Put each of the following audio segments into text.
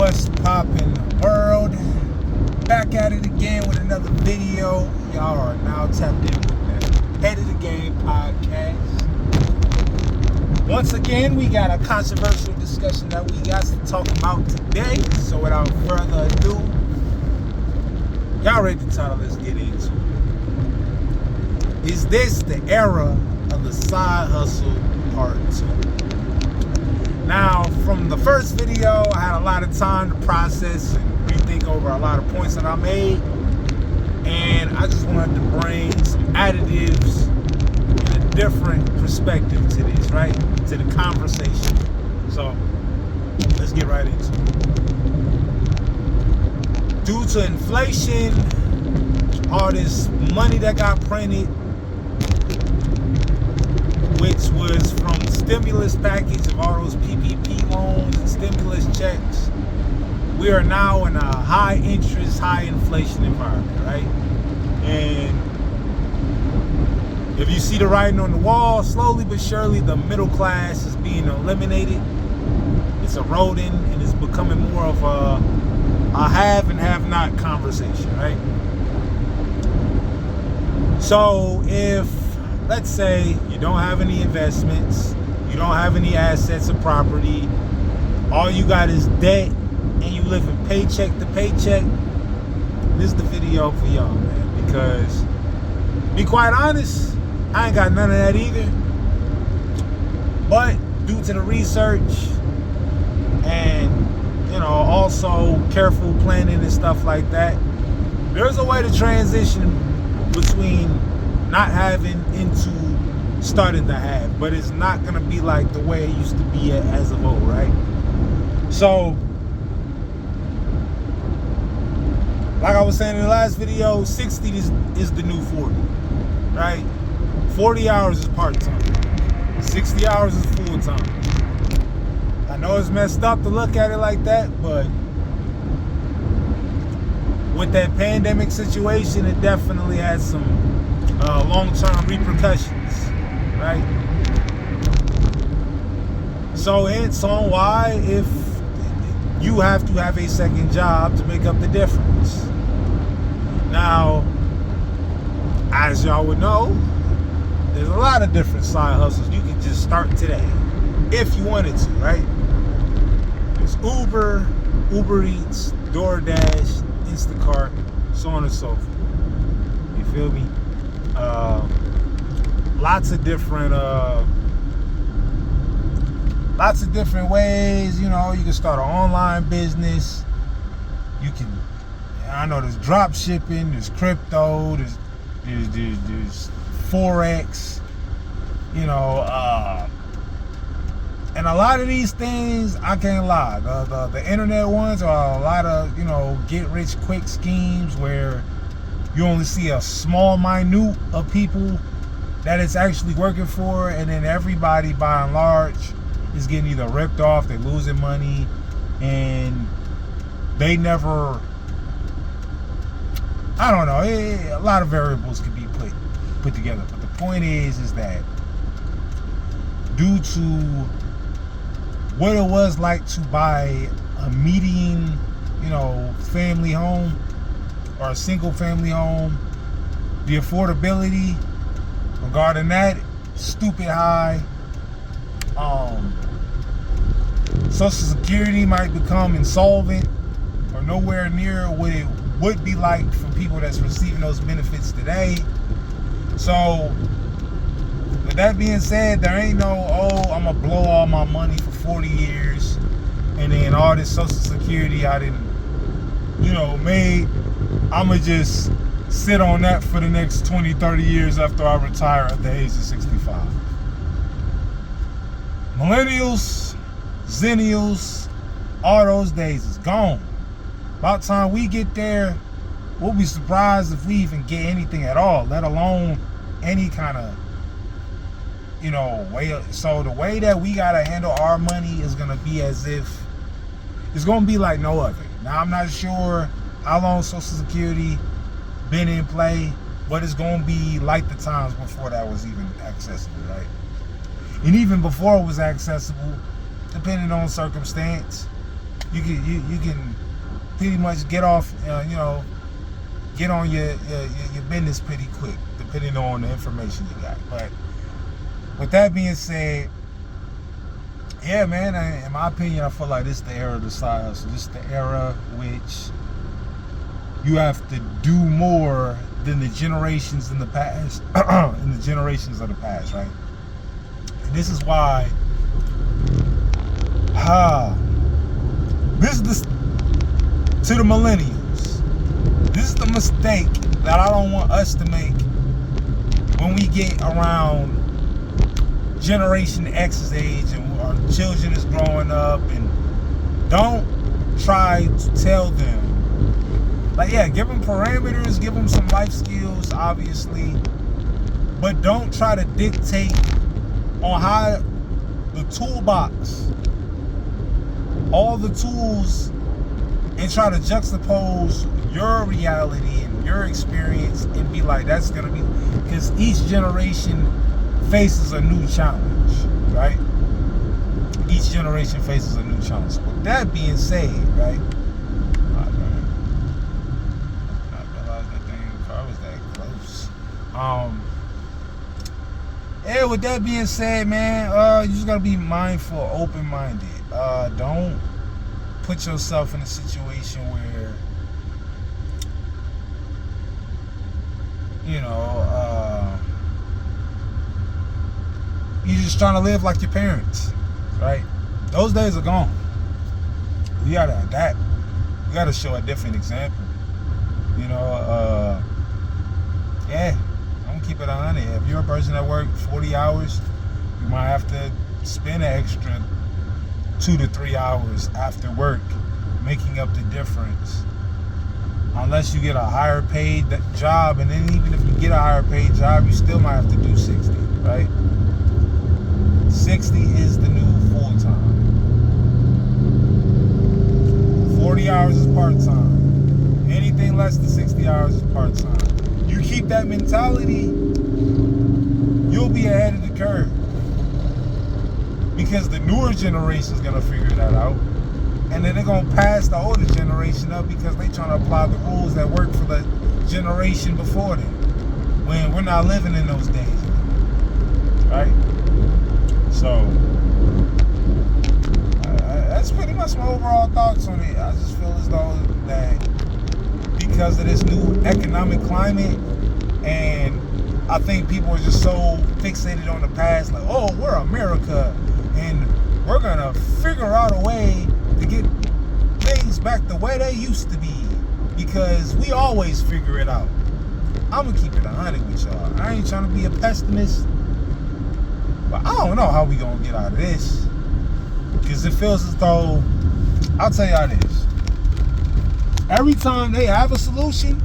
What's poppin' the world? Back at it again with another video. Y'all are now tapped in with the Head of the Game podcast. Once again, we got a controversial discussion that we got to talk about today. So without further ado, y'all read the title, let's get into it. Is this the era of the side hustle part 2? Now, from the first video, I had a lot of time to process and rethink over a lot of points that I made. And I just wanted to bring some additives and a different perspective to this, right? To the conversation. So, let's get right into it. Due to inflation, all this money that got printed, which was from the stimulus package of all those PPP loans and stimulus checks, we are now in a high interest, high inflation environment, right? And if you see the writing on the wall, slowly but surely the middle class is being eliminated. It's eroding and it's becoming more of a have and have not conversation, right? So if, let's say, you don't have any investments, you don't have any assets or property, all you got is debt, and you living paycheck to paycheck, this is the video for y'all, man. Because, be quite honest, I ain't got none of that either. But due to the research and, you know, also careful planning and stuff like that, there's a way to transition between not having into starting to have, but it's not gonna be like the way it used to be as of old, right? So, like I was saying in the last video, 60 is the new 40, right? 40 hours is part-time, 60 hours is full-time. I know it's messed up to look at it like that, but with that pandemic situation, it definitely had some long-term repercussions, right? So it's on why if you have to have a second job to make up the difference. Now, as y'all would know, there's a lot of different side hustles you can just start today if you wanted to, right? There's Uber, Uber Eats, DoorDash, Instacart, so on and so forth. You feel me? Lots of different ways. You know, you can start an online business. You can, I know there's drop shipping, there's crypto, there's forex. You know, and a lot of these things, I can't lie. The internet ones are a lot of, you know, get rich quick schemes where you only see a small minute of people that it's actually working for, and then everybody by and large is getting either ripped off, they're losing money, and they never, I don't know, a lot of variables can be put together. But the point is that due to what it was like to buy a median, you know, family home or a single family home, the affordability regarding that, stupid high. Social Security might become insolvent or nowhere near what it would be like for people that's receiving those benefits today. So, with that being said, there ain't no, I'm gonna blow all my money for 40 years and then all this Social Security I didn't, you know, made, I'm gonna just sit on that for the next 20, 30 years after I retire at the age of 65. Millennials, Zennials, all those days is gone. About time we get there, we'll be surprised if we even get anything at all, let alone any kind of, you know, way. So the way that we gotta handle our money is gonna be as if it's gonna be like no other. Now, I'm not sure how long Social Security been in play, but it's gonna be like the times before that was even accessible, right? And even before it was accessible, depending on circumstance, you can pretty much get off, get on your business pretty quick, depending on the information you got. But with that being said, yeah, man, in my opinion, I feel like this is the era of the side hustle. This is the era which you have to do more than the generations in the past, in the generations of the past, right? And this is why, this is to the millennials. This is the mistake that I don't want us to make when we get around Generation X's age and our children is growing up. And don't try to tell them, like, yeah, give them parameters, give them some life skills, obviously, but don't try to dictate on how the toolbox, all the tools, and try to juxtapose your reality and your experience and be like, that's gonna be, because each generation faces a new challenge, right? Each generation faces a new challenge. With that being said, right? I realized that dang car was that close. Yeah, with that being said, man, you just gotta be mindful, open-minded. Don't put yourself in a situation where, you're just trying to live like your parents, right? Those days are gone. You gotta adapt. You gotta show a different example. Yeah, I'm gonna keep it 100. If you're a person that works 40 hours, you might have to spend an extra 2 to 3 hours after work, making up the difference. Unless you get a higher paid job, and then even if you get a higher paid job, you still might have to do 60, right? 60 is the new full-time. 40 hours is part-time. Anything less than 60 hours is part-time. You keep that mentality, you'll be ahead of the curve. Because the newer generation is going to figure that out. And then they're going to pass the older generation up because they're trying to apply the rules that work for the generation before them. When we're not living in those days. Right? So, that's pretty much my overall thoughts on it. I just feel as though that because of this new economic climate, and I think people are just so fixated on the past, like, oh, we're America, and we're going to figure out a way to get things back the way they used to be, because we always figure it out. I'm going to keep it 100 with y'all. I ain't trying to be a pessimist, but I don't know how we going to get out of this, because it feels as though, I'll tell y'all this, every time they have a solution,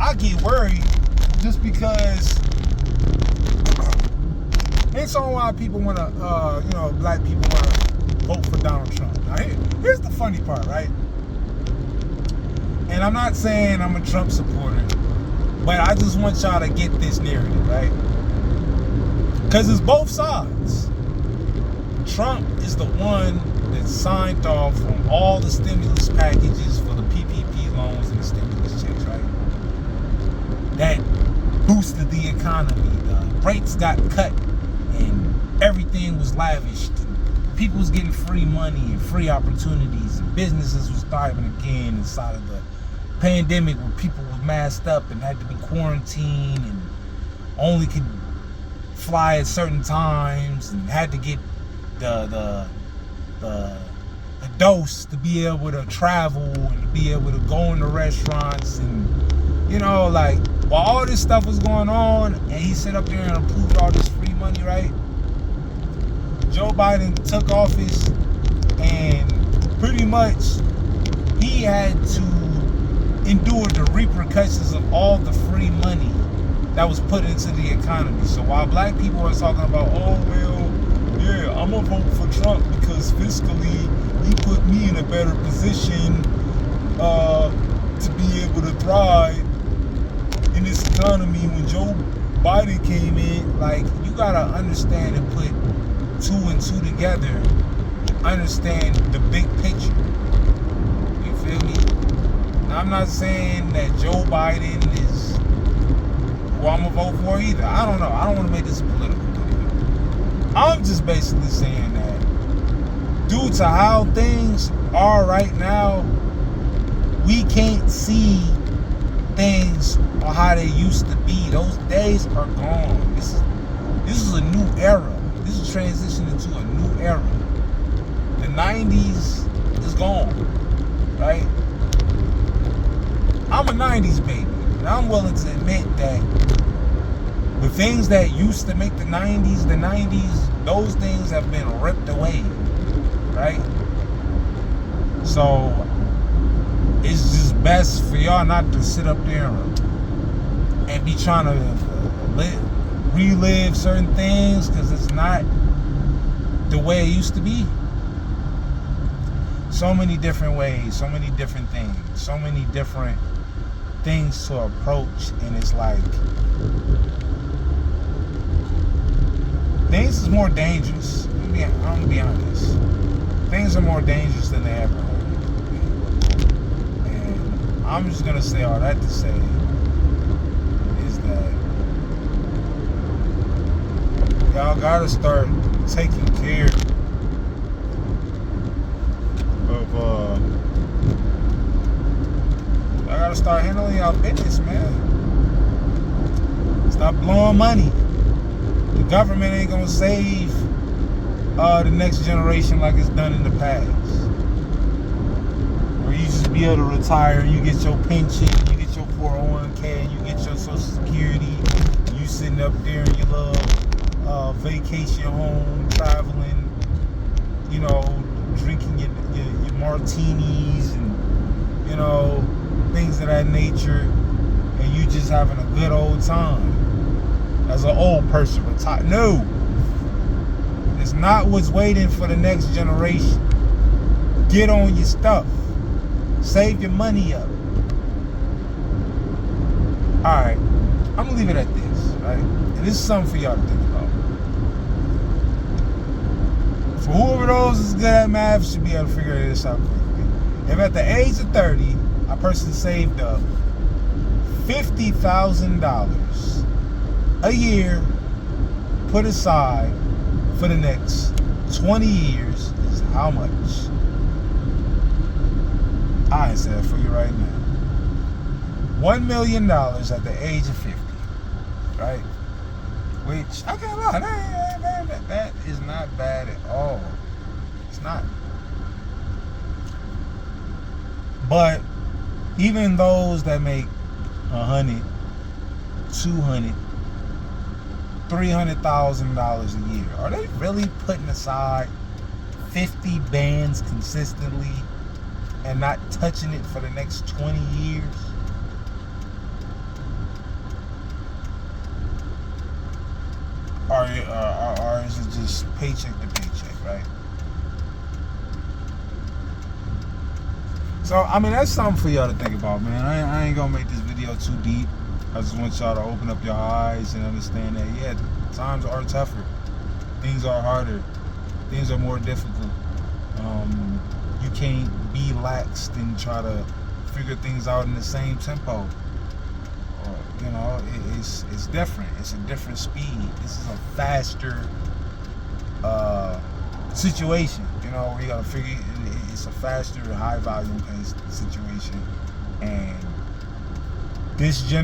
I get worried, just because it's on why people want to, black people want to vote for Donald Trump. Now, here's the funny part, right? And I'm not saying I'm a Trump supporter, but I just want y'all to get this narrative, right? Because it's both sides. Trump is the one that signed off on all the stimulus packages for the PPP loans and the stimulus checks, right? That boosted the economy. The rates got cut and everything was lavished. People was getting free money and free opportunities, and businesses was thriving again inside of the pandemic, where people were masked up and had to be quarantined and only could fly at certain times and had to get the dose to be able to travel and to be able to go into restaurants. And while all this stuff was going on and he sat up there and approved all this free money, right? Joe Biden took office, and pretty much he had to endure the repercussions of all the free money that was put into the economy. So while black people are talking about, oh, well, yeah, I'm going to vote for Trump because fiscally he put me in a better position to be able to thrive in this economy. When Joe Biden came in, like, you got to understand and put 2 and 2 together, understand the big picture. I'm not saying that Joe Biden is who I'm gonna vote for either. I don't know. I don't want to make this a political video. I'm just basically saying that due to how things are right now, we can't see things on how they used to be. Those days are gone. This is a new era. This is transition into a new era. The 90s is gone, right? I'm a 90s baby, and I'm willing to admit that the things that used to make the 90s, those things have been ripped away, right? So it's just best for y'all not to sit up there and be trying to relive certain things, because it's not the way it used to be. So many different ways, so many different things, so many different things to approach, and it's like things is more dangerous. I'm gonna be honest. Things are more dangerous than they ever were. And I'm just gonna say all that to say is that y'all gotta start taking care of y'all gotta start handling y'all business, man. Stop blowing money. The government ain't gonna save the next generation like it's done in the past. Where you just be able to retire and you get your pension, you get your 401k, you get your Social Security, you sitting up there in your little vacation home, traveling, you know, drinking your martinis and, you know, things of that nature, and you just having a good old time as an old person retired. No, it's not what's waiting for the next generation. Get on your stuff. Save your money up. Alright, I'm gonna leave it at this, right? And this is something for y'all to think about. For whoever knows is good at math should be able to figure this out quickly. If at the age of 30, a person saved up $50,000 a year put aside for the next 20 years, is how much? I answer that for you right now. $1 million at the age of 50, right? Which, I can't lie, that is not bad at all. It's not. But even those that make $100, $200, $300,000 a year, are they really putting aside 50 bands consistently and not touching it for the next 20 years? Or is it just paycheck to paycheck, right? So, I mean, that's something for y'all to think about, man. I ain't gonna make this video too deep. I just want y'all to open up your eyes and understand that, yeah, times are tougher. Things are harder. Things are more difficult. You can't be laxed and try to figure things out in the same tempo. You know, it's different. It's a different speed. This is a faster situation. You know, where you gotta figure it's a faster, high volume paced situation, and this generation